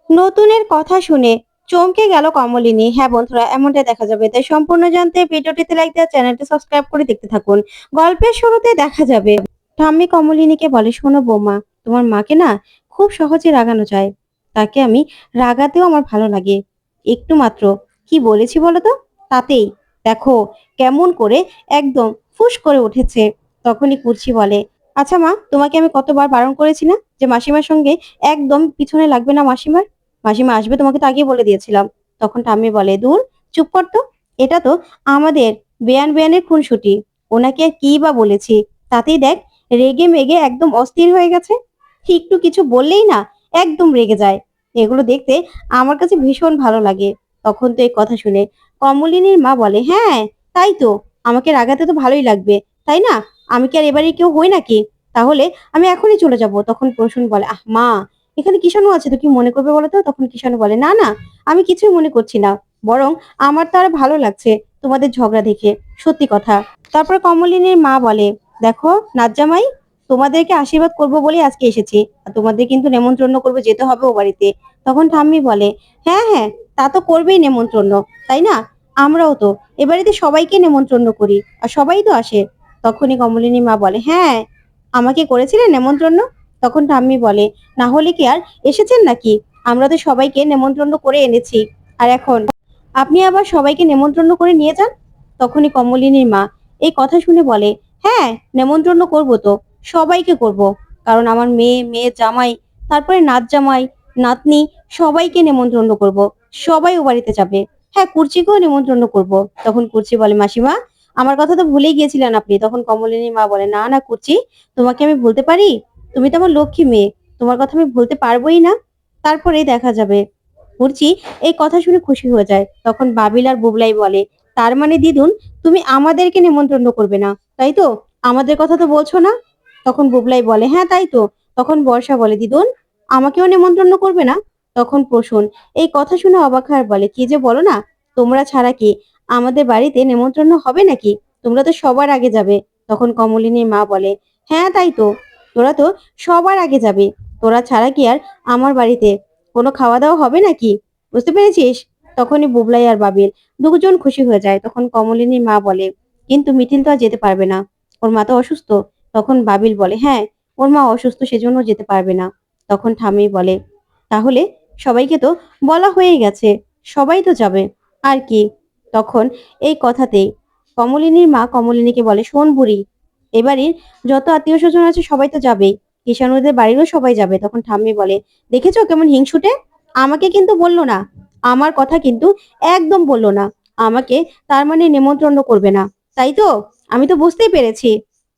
নতুনের কথা শুনে চমকে গেল কমলিনী। হ্যাঁ বন্ধুরা, এমনটাই দেখা যাবে। তাই সম্পূর্ণ জানতে ভিডিওটিতে লাইক দেওয়া, চ্যানেলটি সাবস্ক্রাইব করে দেখতে থাকুন। গল্পের শুরুতে দেখা যাবে ঠাম্মি কমলিনীকে বলে, শোনো বৌমা, তোমার মাকে না খুব সহজে রাগানো যায়। তাকে আমি রাগাতেও আমার ভালো লাগে, একটু মাত্র। কি বলেছি বলো তো? তাতেই দেখো কেমন করে একদম ফুস করে উঠেছে। তখনই কুর্চি বলে, আচ্ছা মা, তোমাকে আমি কতবার বারণ করেছি না যে মাসিমার সঙ্গে একদম পিছনে লাগবে না মাসিমার। মাসিমা আসবে তোমাকে তো আগেই বলে দিয়েছিলাম। তখন ঠাম্মি বলে, দূর, চুপ কর তো। এটা তো আমাদের বেয়ানের খুনসুটি। ওনাকে আর কি বা বলেছি, তাতেই দেখ রেগে মেগে একদম অস্থির হয়ে গেছে। একটু কিছু বললেই না একদম রেগে যায়। এগুলো দেখতে আমার কাছে ভীষণ ভালো লাগে। তখন তো এই কথা শুনে কমলিনীর মা বলে, হ্যাঁ তাই তো, আমাকে রাগাতে তো ভালোই লাগবে, তাই না? আমি কি আর এবারে কেউ হই নাকি? তাহলে আমি এখনই চলে যাব। তখন প্রসূন বলে, আহ মা, এখানে কিষাণু আছে তো কি মনে করবে বলো তো? তখন কিষাণু বলে, না না, আমি কিছুই মনে করছি না, বরং আমার তো আর ভালো লাগছে তোমাদের ঝগড়া দেখে, সত্যি কথা। তারপর কমলিনীর মা বলে, দেখো নাজ্জামাই, তোমাদেরকে আশীর্বাদ করব বলে আজকে এসেছি, আর তোমাদের কিন্তু নেমন্ত্রণ করবো, যেতে হবে ও বাড়িতে। তখন ঠাম্মি বলে, হ্যাঁ হ্যাঁ, তা তো করবেই নেমন্ত্রণ, তাই না? আমরাও তো এ বাড়িতে সবাইকে নেমন্ত্রণ করি, আর সবাই তো আসে। তখনই কমলিনী মা বলে, হ্যাঁ, আমাকে করেছিলেন নেমন্ত্রণ? তখন ঠাম্মি বলে, না হলে কি আর এসেছেন নাকি? আমরা তো সবাইকে নেমন্ত্রণ করে এনেছি, আর এখন আপনি আবার সবাইকে নেমন্ত্রণ করে নিয়ে যান। তখনই কমলিনীর মা এই কথা শুনে বলে, হ্যাঁ, নেমন্ত্রণ করব তো, সবাইকে করব, কারণ আমার মেয়ে, মেয়ে জামাই, তারপরে নাত জামাই, নাতনি, সবাইকে নেমন্ত্রণ করব। সবাই ও বাড়িতে যাবে। হ্যাঁ, কুর্চিকেও নেমন্ত্রণ করব। তখন কুর্চি বলে, মাসিমা, আমার কথা তো ভুলেই গিয়েছিলেন আপনি। তখন কমলিনীর মা বলে, না না কুর্চি, তোমাকে আমি ভুলতে পারি? তুমি তো আমার লক্ষ্মী মেয়ে, তোমার কথা আমি ভুলতে পারবোই না। তারপরেই দেখা যাবে কুর্চি এই কথা শুনে খুশি হয়ে যায়। তখন বাবিল আর বুবলাই বলে, তার মানে দিদুন, তুমি আমাদেরকে নেমন্ত্রণ করবে না, তাই তো? আমাদের কথা তো বলছো না। তখন বুবলাই বলে, হ্যাঁ তাই তো। তখন বর্ষা বলে, দিদুন, আমাকেও নেমন্ত্রণ করবে না? তখন প্রসূন এই কথা শুনে অবাক হয়ে বলে, কি যে বলো না, তোমরা ছাড়া কি আমাদের বাড়িতে নেমন্ত্রণ হবে নাকি? তোমরা তো সবার আগে যাবে। তখন কমলিনীর মা বলে, হ্যাঁ তাই তো, তোরা তো সবার আগে যাবে। তোরা ছাড়া কি আর আমার বাড়িতে কোনো খাওয়া দাওয়া হবে নাকি? বুঝতে পেরেছিস? তখনই বুবলাই আর বাবিল দুজন খুশি হয়ে যায়। তখন কমলিনীর মা বলে, কিন্তু মিঠিল তো আর যেতে পারবে না, ওর মা তো অসুস্থ। তখন বাবিল বলে, হ্যাঁ, ওর মা অসুস্থ, সেজন্য যেতে পারবে না। তখন ঠাম্মি বলে, তাহলে সবাইকে তো বলা হয়ে গেছে, সবাই তো যাবে, আর কি। তখন এই কথাতেই কমলিনীর মা কমলিনীকে বলে, শোন বুড়ি, এবারই যত আত্মীয় স্বজন আছে সবাই তো যাবেই, কিষাণুদের বাড়িরও সবাই যাবে। তখন ঠাম্মি বলে, দেখেছো কেমন হিংসুটে? আমাকে কিন্তু বললো না, আমার কথা কিন্তু একদম বললো না। আমাকে তার মানে নেমন্ত্রণ করবে না, তাই তো? আমি তো বুঝতেই পেরেছি।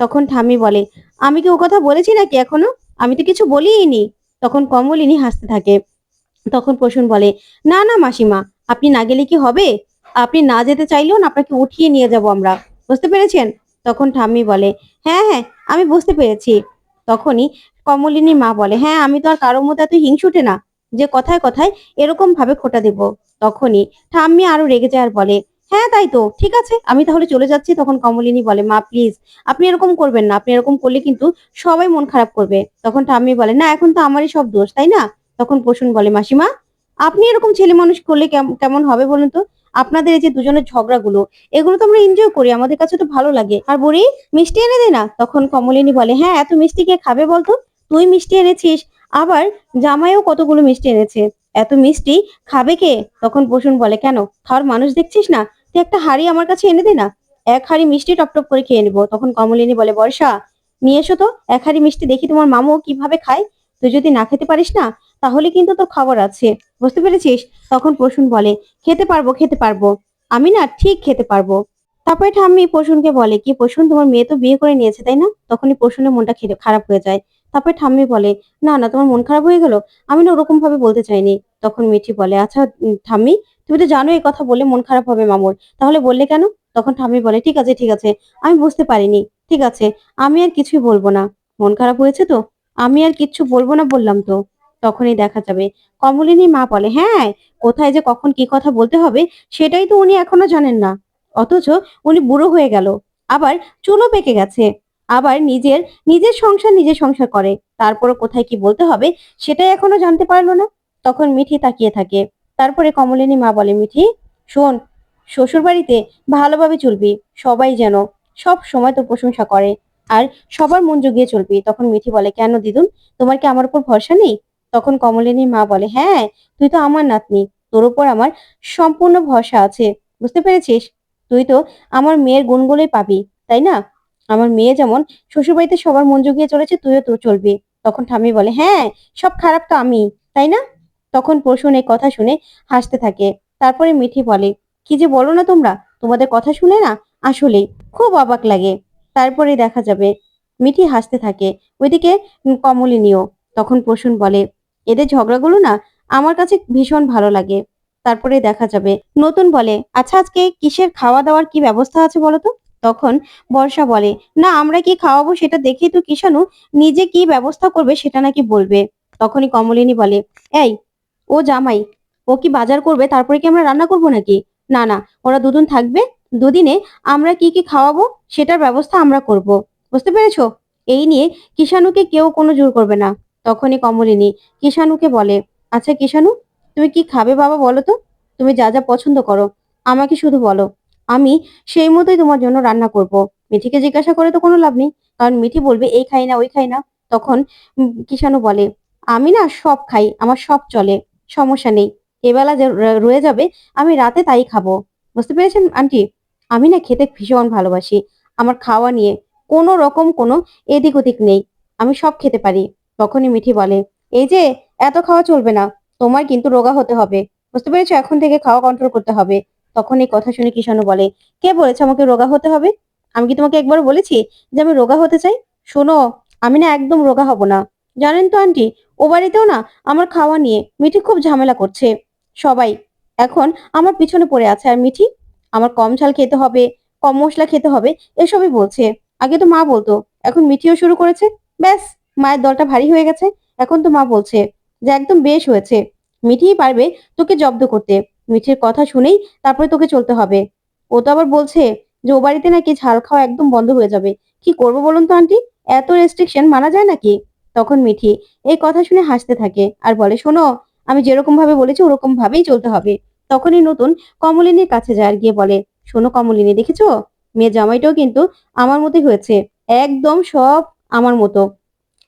তখন ঠাম্মি বলে, আমি কি ও কথা বলেছি নাকি এখনো? আমি তো কিছু বলিনি। তখন কমলিনী হাসতে থাকে। তখন প্রসূন বলে, না না মাসিমা, আপনি না গেলে কি হবে? আপনি না যেতে চাইলেও না আপনাকে উঠিয়ে নিয়ে যাব আমরা, বুঝতে পেরেছেন? তখন ঠাম্মি বলে, হ্যাঁ হ্যাঁ, আমি বুঝতে পেরেছি। তখনই কমলিনী মা বলে, হ্যাঁ, আমি তো আর কারোর মধ্যে এত হিংসুটে না যে কথায় কথায় এরকম ভাবে খোটা দেব। তখনই ঠাম্মি আরো রেগে যায় আর বলে, হ্যাঁ তাই তো, ঠিক আছে, আমি তাহলে চলে যাচ্ছি। তখন কমলিনী বলে, মা প্লিজ, আপনি এরকম করবেন না, আপনি এরকম করলে কিন্তু সবাই মন খারাপ করবে। তখন ঠাম্মি বলে, না, এখন তো আমারই সব দোষ, তাই না? তখন প্রসূন বলে, মাসিমা, আপনি এরকম ছেলে মানুষ করলে কেমন হবে বলুন তো? আপনাদের এই যে দুজনের ঝগড়াগুলো, এগুলো তো আমরা এনজয় করি, আমাদের কাছে তো ভালো লাগে। আর বুড়ি, মিষ্টি এনে দে না। তখন কমলিনী বলে, হ্যাঁ, এত মিষ্টি কে খাবে বলতো? তুই মিষ্টি এনেছিস, আবার জামাইও কতগুলো মিষ্টি এনেছে, এত মিষ্টি খাবে কে? তখন প্রসূন বলে, কেন, খাওয়ার মানুষ দেখছিস না? তুই একটা হাঁড়ি আমার কাছে এনে দে না, এক হাঁড়ি মিষ্টি টপ টপ করে খেয়ে নেবো। তখন কমলিনী বলে, বর্ষা, নিয়ে এসো তো এক হাঁড়ি মিষ্টি, দেখি তোমার মামু কিভাবে খায়। তুই যদি না খেতে পারিস না, তাহলে কিন্তু তোর খবর আছে, বুঝতে পেরেছিস? তখন প্রসূন বলে, খেতে পারবো, খেতে পারবো, আমি না ঠিক খেতে পারবো। তারপরে ঠাম্মি প্রসূনকে বলে, কি প্রসূন, তোমার মেয়ে তো বিয়ে করে নিয়েছে, তাই না? তখনই প্রসূনের মনটা খারাপ হয়ে যায়। তারপরে ঠাম্মি বলে, না না, তোমার মন খারাপ হয়ে গেল, আমি না ওরকম ভাবে বলতে চাইনি। তখন মিঠি বলে, আচ্ছা ঠাম্মি, তুমি তো জানো এই কথা বললে মন খারাপ হবে মামুর, তাহলে বললে কেন? তখন ঠাম্মি বলে, ঠিক আছে ঠিক আছে, আমি বুঝতে পারিনি, ঠিক আছে, আমি আর কিছুই বলবো না। মন খারাপ হয়েছে তো, আমি আর কিচ্ছু বলবো না বললাম তো। তখনই দেখা যাবে কমলিনীর মা বলে, হ্যাঁ, কোথায় যে কখন কি কথা বলতে হবে সেটাই তো উনি এখনো জানেন না। অথচ উনি বুড়ো হয়ে গেল, আবার চুলও পেকে গেছে, আবার নিজের নিজের সংসার করে, তারপরও কোথায় কি বলতে হবে সেটাই এখনো জানতে পারলো না। তখন মিঠি তাকিয়ে থাকে। তারপরে কমলিনী মা বলে, মিঠি শোন, শ্বশুর বাড়িতে ভালোভাবে চলবি, সবাই যেন সব সময় তোর প্রশংসা করে আর সবার মন জুগিয়ে চলবি। তখন মিঠি বলে, কেন দিদুন, তোমার কি আমার উপর ভরসা নেই? তখন কমলিনী মা বলে, হ্যাঁ, তুই তো আমার নাতনি, তোর উপর আমার সম্পূর্ণ ভরসা আছে, বুঝতে পেরেছিস? তুই তো আমার মেয়ের গুণগুলোই পাবি, তাই না? আমার মেয়ে যেমন শ্বশুরবাড়িতে সবার মন জুগিয়ে চলেছে, তুইও তো চলবি। তখন ঠাম্মি বলে, হ্যাঁ, সব খারাপ তো আমি, তাই না? তখন প্রসূন এই কথা শুনে হাসতে থাকে। তারপরে মিঠি বলে, কি যে বলো না তোমরা, তোমাদের কথা শুনে না আসলেই খুব অবাক লাগে। তারপরে দেখা যাবে মিঠি হাসতে থাকে। ওইদিকে কমলিনীও। তখন প্রসূন বলে, এদের ঝগড়াগুলো না আমার কাছে ভীষণ ভালো লাগে। তারপরে দেখা যাবে নতুন বলে, আচ্ছা আজকে কিসের খাওয়া দাওয়ার কি ব্যবস্থা আছে বলো তো? তখন বর্ষা বলে, না আমরা কি খাওয়াবো সেটা দেখেই তো কিষাণু নিজে কি ব্যবস্থা করবে সেটা নাকি বলবে। তখনই কমলিনী বলে, এই, ও জামাই, ও কি বাজার করবে তারপরে কি আমরা রান্না করব নাকি? না না, ওরা দুদিন থাকবে, দুদিনে আমরা কি কি খাওয়াবো সেটার ব্যবস্থা আমরা করব, বুঝতে পেরেছো? এই নিয়ে কিষাণুকে কেউ কোনো জোর করবে না। তখনই কমলিনী কিষাণুকে বলে, আচ্ছা কিষাণু, তুমি কি খাবে বাবা বলো তো? তুমি যা যা পছন্দ করো আমাকে শুধু বলো, আমি সেই মতোই তোমার জন্য রান্না করব। মিঠিকে জিজ্ঞাসা করে তো কোনো লাভ নেই, কারণ মিঠি বলবে এই খাই না ওই খাই না। তখন কিষাণু বলে, আমি না সব খাই, আমার সব চলে, সমস্যা নেই। এবেলা যে রয়ে যাবে আমি রাতে তাই খাবো, বুঝতে পেরেছেন আন্টি? আমি না খেতে ভীষণ ভালোবাসি, আমার খাওয়া নিয়ে কোনো রকম কোনো এদিক ওদিক নেই, আমি সব খেতে পারি। তখনই মিঠি বলে, এই যে এত খাওয়া চলবে না, তোমার কিন্তু রোগা হতে হবে, বুঝতে পেরেছো? এখন থেকে খাওয়া কন্ট্রোল করতে হবে। তখন এই কথা শুনে কিষাণু বলে, কে বলেছে আমাকে রোগা হতে হবে? আমি কি তোমাকে একবার বলেছি যে আমি রোগা হতে চাই? শোনো, আমি না একদম রোগা হব না। জানেন তো আন্টি, ও বাড়িতেও না আমার খাওয়া নিয়ে মিঠি খুব ঝামেলা করছে। সবাই এখন আমার পিছনে পড়ে আছে, আর মিঠি আমার কম ঝাল খেতে হবে, কম মশলা খেতে হবে, এসবই বলছে। আগে তো মা বলতো, এখন মিঠিও শুরু করেছে। ব্যাস, মায়ের দলটা ভারী হয়ে গেছে। এখন তো মা বলছে যে একদম বেশ হয়েছে, মিঠিই পারবে তোকে জব্দ করতে। মিঠির কথা শুনেই তারপরে তোকে চলতে হবে। ও তো আবার বলছে যে ও বাড়িতে নাকি ঝাল খাওয়া একদম বন্ধ হয়ে যাবে। কি করবো বলুন তো আন্টি, এত রেস্ট্রিকশন মানা যায় নাকি? তখন মিঠি এই কথা শুনে হাসতে থাকে আর বলে, শোনো, আমি যেরকম ভাবে বলেছি ওরকম ভাবেই চলতে হবে। তখনই নতুন কমলিনীর কাছে যায় আর গিয়ে বলে, শোনো কমলিনী, দেখেছো, মেয়ে জামাইটাও কিন্তু আমার মতোই হয়েছে, একদম সব আমার মতো।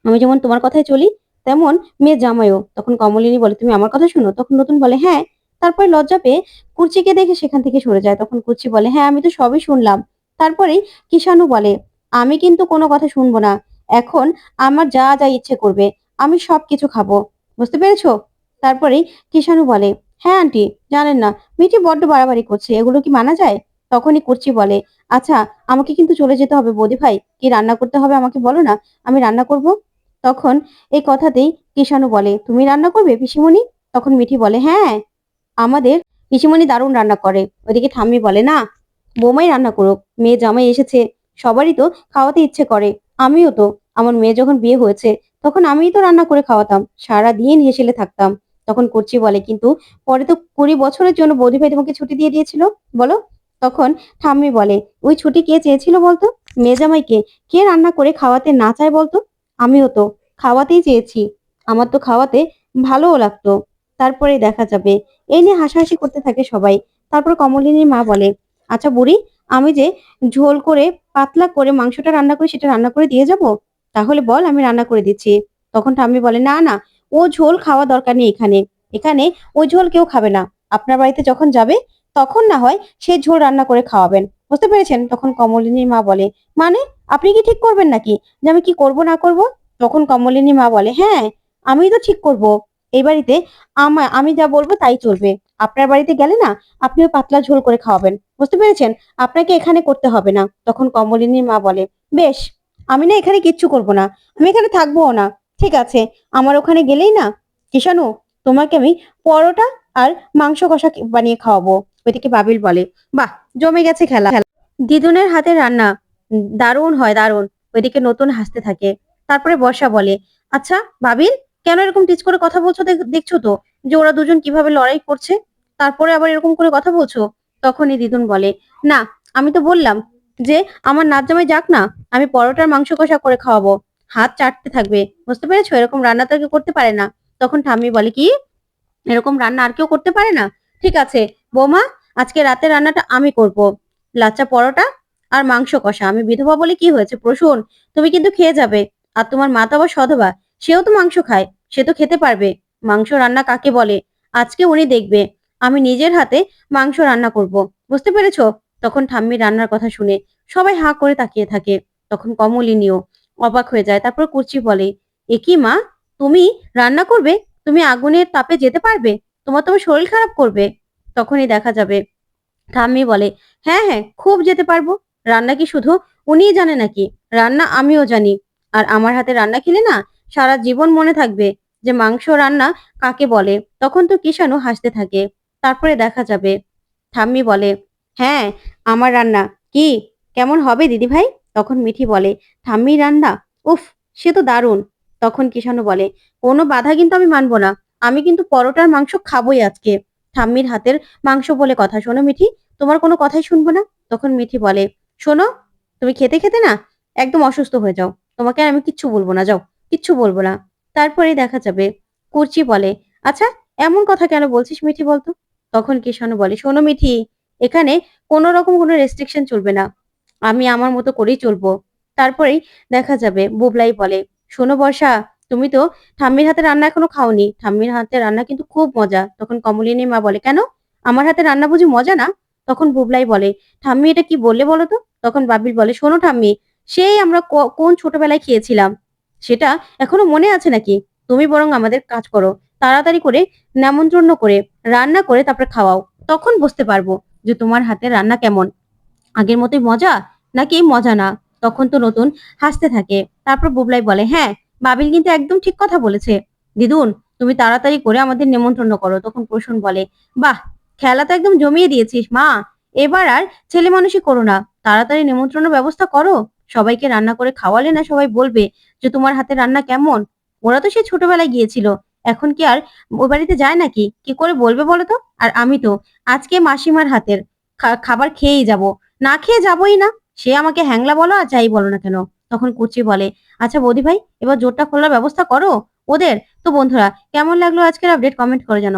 আমি যেমন তোমার কথায় চলি তেমন মেয়ে জামাইও। তখন কমলিনী বলে, তুমি আমার কথা শুনো? তখন নতুন বলে, হ্যাঁ। তারপরে লজ্জা পেয়ে কুর্চিকে দেখে সেখান থেকে সরে যায়। তখন কুর্চি বলে, হ্যাঁ আমি তো সবই শুনলাম। তারপরেই কিষাণু বলে, আমি কিন্তু কোনো কথা শুনবো না, এখন আমার যা যা ইচ্ছে করবে আমি সবকিছু খাবো, বুঝতে পেরেছো? তারপরেই কিষাণু বলে, হ্যাঁ আন্টি, জানেন না মিঠি বড্ড বাড়াবাড়ি করছে, এগুলো কি মানা যায়? তখনই কুর্চি বলে, আচ্ছা আমাকে কিন্তু চলে যেতে হবে বৌদি ভাই, কি রান্না করতে হবে আমাকে বলো না, আমি রান্না করব। তখন এই কথাতেই কিষাণু বলে, তুমি রান্না করবে পিসিমণি? তখন মিঠি বলে, হ্যাঁ, আমাদের পিসিমণি দারুণ রান্না করে। ওইদিকে ঠাম্মি বলে, না, বৌমাই রান্না করুক, মেয়ে জামাই এসেছে, সবারই তো খাওয়াতে ইচ্ছে করে। আমিও তো, আমার মেয়ে যখন বিয়ে হয়েছে তখন আমিই তো রান্না করে খাওয়াতাম, সারা দিন হেসেলে থাকতাম। তখন কুর্চি বলে, কিন্তু পরে তো 20 বছরের জন্য বৌদি ভাই তোমাকে ছুটি দিয়ে দিয়েছিল, বলো? তখন ঠাম্মি বলে, ওই ছুটি কে চেয়েছিল বলতো? মেয়ে জামাইকে কে রান্না করে খাওয়াতে না চায় বলতো? আমিও তো খাওয়াতেই চেয়েছি, আমার তো খাওয়াতে ভালোও লাগতো। তারপরে দেখা যাবে এই নিয়ে হাসাহাসি করতে থাকে সবাই। তারপর কমলিনীর মা বলে, আচ্ছা বুড়ি, আমি যে ঝোল করে পাতলা করে মাংসটা রান্না করি সেটা রান্না করে দিয়ে যাব? তাহলে বল, আমি রান্না করে দিচ্ছি। তখন ঠাম্মি বলে, না না, ও ঝোল খাওয়া দরকার নেই এখানে, এখানে ওই ঝোল কেউ খাবে না। আপনার বাড়িতে যখন যাবে তখন না হয় সেই ঝোল রান্না করে খাওয়াবেন, বুঝতে পেরেছেন? তখন কমলিনীর মা বলে, মানে আপনি কি ঠিক করবেন নাকি যে আমি কি করব না করব? তখন কমলিনী মা বলে, হ্যাঁ, আমিই তো ঠিক করব। এই বাড়িতে আমি যা বলবো তাই চলবে। আপনার বাড়িতে গেলে না আপনিও পাতলা ঝোল করে খাওয়াবেন, বুঝতে পেরেছেন? আপনাকে এখানে করতে হবে না। তখন কমলিনীর মা বলে, বেশ, আমি না এখানে কিচ্ছু করব না, আমি এখানে থাকবোও না। ঠিক আছে, আমার ওখানে গেলেই না কিষাণু, তোমাকে আমি পরোটা আর মাংস কষা বানিয়ে খাওয়াবো। ওইদিকে বাবিল বলে, বাহ, জমে গেছে খেলা। দিদুনের হাতে রান্না দারুণ হয়, দারুণ। ওইদিকে নতুন হাসতে থাকে। তারপরে বর্ষা বলে, আচ্ছা বাবিল, কেন এরকম টিচ করে কথা বলছো? দেখছো তো যে ওরা দুজন কিভাবে লড়াই করছে, তারপরে আবার এরকম করে কথা বলছো? তখনই দিদুন বলে, না, আমি তো বললাম যে আমার নাচ জামাই যাক না, আমি পরোটার মাংস কষা করে খাওয়াবো, হাত চাটতে থাকবে, বুঝতে পেরেছো? এরকম রান্না তো কেউ করতে পারে না। তখন ঠাম্মি বলে, কি এরকম রান্না আর কেউ করতে পারে না? ঠিক আছে বৌমা, আজকে রাতে রান্নাটা আমি করব। লাচ্চা পরোটা আর মাংস কষা। আমি বিধবা বলে কি হয়েছে? প্রসূন, তুমি কিন্তু খেয়ে যাবে। আর তোমার মা তো আবার সধবা, সেও তো মাংস খায়, সে তো খেতে পারবে। মাংস রান্না কাকে বলে আজকে উনি দেখবে। আমি নিজের হাতে মাংস রান্না করব। বুঝতে পেরেছো? তখন ঠাম্মি রান্নার কথা শুনে সবাই হাঁ করে তাকিয়ে থাকে। তখন কমলিনীও অবাক হয়ে যায়। তারপর কুচি বলে, এ কি মা, তুমি রান্না করবে? তুমি আগুনের তাপে যেতে পারবে? তোমার তো আবার শরীর খারাপ করবে। তখনই দেখা যাবে ঠাম্মি বলে, হ্যাঁ হ্যাঁ, খুব যেতে পারবো। রান্না কি শুধু উনিই জানে নাকি? রান্না আমিও জানি। আর আমার হাতে রান্না খেলে না সারা জীবন মনে থাকবে যে মাংস রান্না কাকে বলে। তখন তো কিষাণু হাসতে থাকে। তারপরে দেখা যাবে ঠাম্মি বলে, হ্যাঁ, আমার রান্না কি কেমন হবে দিদি ভাই? তখন মিঠি বলে, ঠাম্মির রান্না, উফ, সে তো দারুণ। তখন কিষাণু বলে, কোনো বাধা কিন্তু আমি মানবো না। আমি কিন্তু পরোটার মাংস খাবোই আজকে। ঠাম্মির হাতের মাংস বলে কথা। শোনো মিঠি, তোমার কোনো কথাই শুনবো না। তখন মিঠি বলে, শোনো, তুমি খেতে খেতে না একদম অসুস্থ হয়ে যাও। তোমাকে আর আমি কিচ্ছু বলবো না, যাও, কিচ্ছু বলবো না। তারপরে দেখা যাবে কুর্চি বলে, আচ্ছা, এমন কথা কেন বলছিস মিঠি বলতো? তখন কিষাণু বলে, শোনো মিঠি, এখানে কোনো রকম কোনো রেস্ট্রিকশন চলবে না। আমি আমার মতো করেই চলবো। তারপরেই দেখা যাবে বুবলাই বলে, শোনো বর্ষা, তুমি তো ঠাম্মির হাতে রান্না এখনো খাওনি। ঠাম্মির হাতে রান্না কিন্তু খুব মজা। তখন কমলিনীর মা বলে, কেন, আমার হাতে রান্না বুঝি মজা না? তখন বুবলাই বলে, ঠাম্মি এটা কি বললে বলো তো? তখন বাবিল বলে, শোনো ঠাম্মি, সেই আমরা কোন ছোটবেলায় খেয়েছিলাম, সেটা এখনো মনে আছে নাকি? তুমি বরং আমাদের কাজ করো, তাড়াতাড়ি করে নেমন্ত্রণ করে রান্না করে তারপর খাওয়াও। তখন বুঝতে পারবো যে তোমার হাতে রান্না কেমন, আগের মতোই মজা নাকি মজা না। তখন তো নতুন হাসতে থাকে। তারপর বুবলাই বলে, হ্যাঁ, বাবিল কিন্তু একদম ঠিক কথা বলেছে। দিদুন, তুমি তাড়াতাড়ি করে আমাদের নেমন্ত্রণ করো। তখন প্রসূন বলে, বাহ, খেলা তো একদম জমিয়ে দিয়েছিস মা। এবার আর ছেলে মানুষই করো না, তাড়াতাড়ি নেমন্ত্রণের ব্যবস্থা করো। সবাইকে রান্না করে খাওয়ালে না সবাই বলবে যে তোমার হাতে রান্না কেমন। ওরা তো সে ছোটবেলায় গিয়েছিল, এখন কি আর ওই বাড়িতে যায় নাকি? কি করে বলবে বলো তো? আর আমি তো আজকে মাসিমার হাতের খাবার খেয়েই যাব, না খেয়ে যাবোই না। সে আমাকে হ্যাংলা বলো আর যাই বলো না কেন। তখন কুচি বলে, আচ্ছা বৌদি ভাই, এবার জোরটা খোলার ব্যবস্থা করো ওদের। তো বন্ধুরা, কেমন লাগলো আজকের আপডেট কমেন্ট করে জানাও।